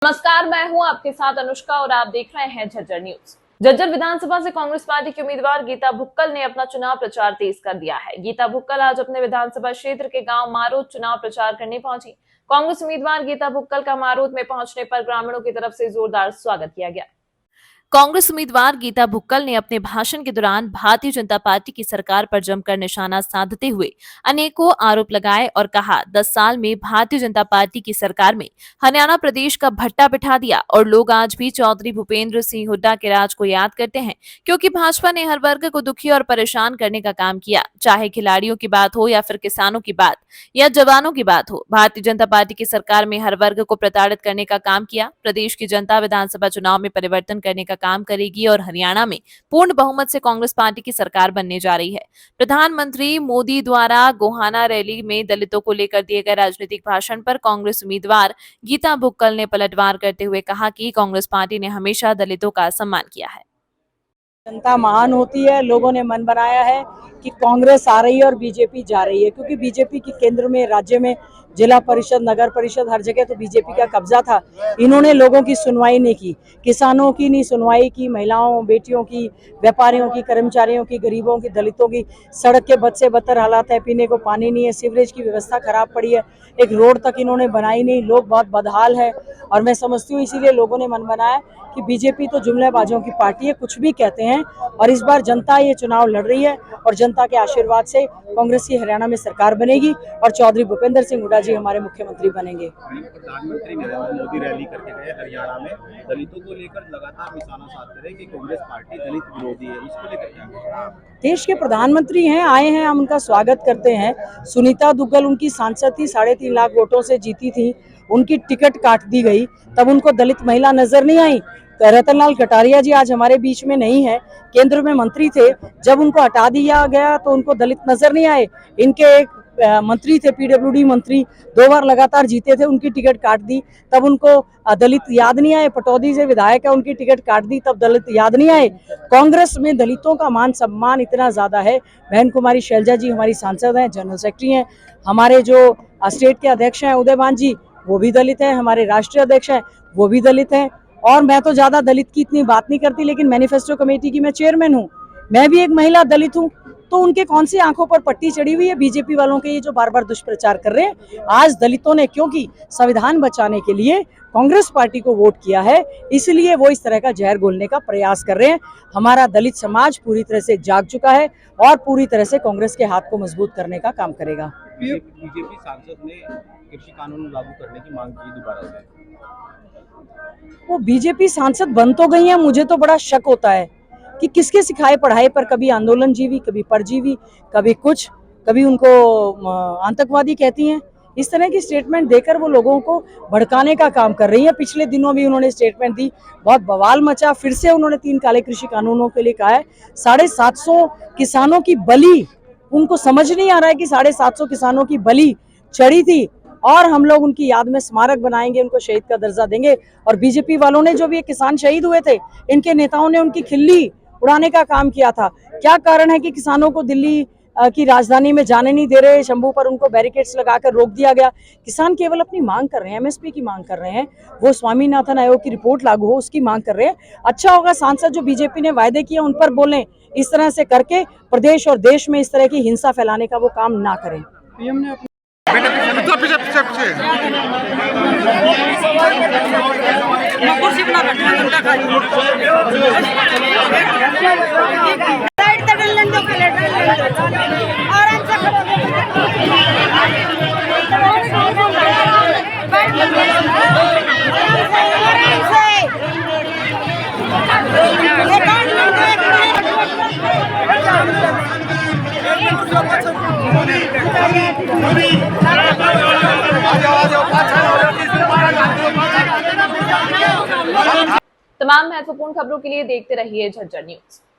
नमस्कार, मैं हूं आपके साथ अनुष्का और आप देख रहे हैं झज्जर न्यूज। झज्जर विधानसभा से कांग्रेस पार्टी की उम्मीदवार गीता भुक्कल ने अपना चुनाव प्रचार तेज कर दिया है। गीता भुक्कल आज अपने विधानसभा क्षेत्र के गांव मारोद चुनाव प्रचार करने पहुंची। कांग्रेस उम्मीदवार गीता भुक्कल का मारोद में पहुंचने पर ग्रामीणों की तरफ से जोरदार स्वागत किया गया। कांग्रेस उम्मीदवार गीता भुक्कल ने अपने भाषण के दौरान भारतीय जनता पार्टी की सरकार पर जमकर निशाना साधते हुए अनेकों आरोप लगाए और कहा 10 साल में भारतीय जनता पार्टी की सरकार में हरियाणा प्रदेश का भट्टा बिठा दिया और लोग आज भी चौधरी भूपेंद्र सिंह हुड्डा के राज को याद करते हैं, क्योंकि भाजपा ने हर वर्ग को दुखी और परेशान करने का काम किया। चाहे खिलाड़ियों की बात हो या फिर किसानों की बात या जवानों की बात हो, भारतीय जनता पार्टी की सरकार में हर वर्ग को प्रताड़ित करने का काम किया। प्रदेश की जनता विधानसभा चुनाव में परिवर्तन करने का काम करेगी और हरियाणा में पूर्ण बहुमत से कांग्रेस पार्टी की सरकार बनने जा रही है। प्रधानमंत्री मोदी द्वारा गोहाना रैली में दलितों को लेकर दिए गए राजनीतिक भाषण पर कांग्रेस उम्मीदवार गीता भुक्कल ने पलटवार करते हुए कहा कि कांग्रेस पार्टी ने हमेशा दलितों का सम्मान किया है। जनता महान होती है। लोगों ने मन बनाया है कि कांग्रेस आ रही है और बीजेपी जा रही है, क्योंकि बीजेपी की केंद्र में, राज्य में जिला परिषद, नगर परिषद, हर जगह तो बीजेपी का कब्जा था। इन्होंने लोगों की सुनवाई नहीं की, किसानों की नहीं सुनवाई की, महिलाओं, बेटियों की, व्यापारियों की, कर्मचारियों की, गरीबों की, दलितों की। सड़क के बद से बदतर हालात है, पीने को पानी नहीं है, सीवरेज की व्यवस्था खराब पड़ी है, एक रोड तक इन्होंने बनाई नहीं। लोग बहुत बदहाल है और मैं समझती हूँ इसीलिए लोगों ने मन बनाया कि बीजेपी तो जुमलेबाजों की पार्टी है, कुछ भी कहते हैं। और इस बार जनता ये चुनाव लड़ रही है और जनता के आशीर्वाद से कांग्रेस की हरियाणा में सरकार बनेगी और चौधरी भूपेंद्र सिंह हुड्डा जी हमारे मुख्यमंत्री बनेंगे। प्रधानमंत्री नरेंद्र मोदी रैली करके गए हरियाणा में, दलितों को लेकर लगातार निशाना साधते रहे कि कांग्रेस पार्टी दलित विरोधी है, इसको लेकर क्या? देश के प्रधानमंत्री हैं, आए हैं, हम उनका स्वागत करते हैं। सुनीता दुग्गल उनकी सांसद थी, 3.5 लाख वोटों से जीती थी, उनकी टिकट काट दी गई, तब उनको दलित महिला नजर नहीं आई। रतनलाल कटारिया जी आज हमारे बीच में नहीं है, केंद्र में मंत्री थे, जब उनको हटा दिया गया तो उनको दलित नजर नहीं आए। इनके एक मंत्री थे, पीडब्ल्यूडी मंत्री, 2 बार लगातार जीते थे, उनकी टिकट काट दी, तब उनको दलित याद नहीं आए। पटौदी से विधायक है, उनकी टिकट काट दी, तब दलित याद नहीं आए। कांग्रेस में दलितों का मान सम्मान इतना ज्यादा है। बहन कुमारी शैलजा जी हमारी सांसद हैं, जनरल सेक्रेटरी हैं। हमारे जो स्टेट के अध्यक्ष हैं उदयभान जी, वो भी दलित हैं। हमारे राष्ट्रीय अध्यक्ष हैं, वो भी दलित हैं। और मैं तो ज्यादा दलित की इतनी बात नहीं करती, लेकिन मैनिफेस्टो कमेटी की मैं चेयरमैन हूँ, मैं भी एक महिला दलित हूँ। तो उनके कौन सी आंखों पर पट्टी चढ़ी हुई है बीजेपी वालों के, ये जो बार बार दुष्प्रचार कर रहे हैं। आज दलितों ने, क्योंकि संविधान बचाने के लिए कांग्रेस पार्टी को वोट किया है, इसलिए वो इस तरह का जहर घोलने का प्रयास कर रहे हैं। हमारा दलित समाज पूरी तरह से जाग चुका है और पूरी तरह से कांग्रेस के हाथ को मजबूत करने का काम करेगा। बीजेपी सांसद ने कृषि कानून लागू करने की मांग की दोबारा से। वो बीजेपी सांसद बन तो गई हैं, मुझे तो बड़ा शक होता है कि किसके सिखाए पढ़ाए पर कभी आंदोलन जीवी, कभी परजीवी, कभी कुछ, कभी उनको आतंकवादी कहती हैं। इस तरह की स्टेटमेंट देकर वो लोगों को भड़काने का काम कर रही है। पिछले दिनों भी उन्होंने स्टेटमेंट दी, बहुत बवाल मचा। फिर से उन्होंने 3 काले कृषि कानूनों के लिए कहा है। 750 किसानों की बलि, उनको समझ नहीं आ रहा है कि 750 किसानों की बलि चढ़ी थी और हम लोग उनकी याद में स्मारक बनाएंगे, उनको शहीद का दर्जा देंगे। और बीजेपी वालों ने, जो भी किसान शहीद हुए थे, इनके नेताओं ने उनकी खिल्ली उड़ाने का काम किया था। क्या कारण है कि किसानों को दिल्ली की राजधानी में जाने नहीं दे रहे, शंभू पर उनको बैरिकेड्स लगाकर रोक दिया गया। किसान केवल अपनी मांग कर रहे हैं, एमएसपी की मांग कर रहे हैं, वो स्वामीनाथन आयोग की रिपोर्ट लागू हो उसकी मांग कर रहे हैं। अच्छा होगा सांसद जो बीजेपी ने वायदे किए उन पर बोलें, इस तरह से करके प्रदेश और देश में इस तरह की हिंसा फैलाने का वो काम ना करें। पीएम ने तमाम महत्वपूर्ण खबरों के लिए देखते रहिए झज्जर न्यूज।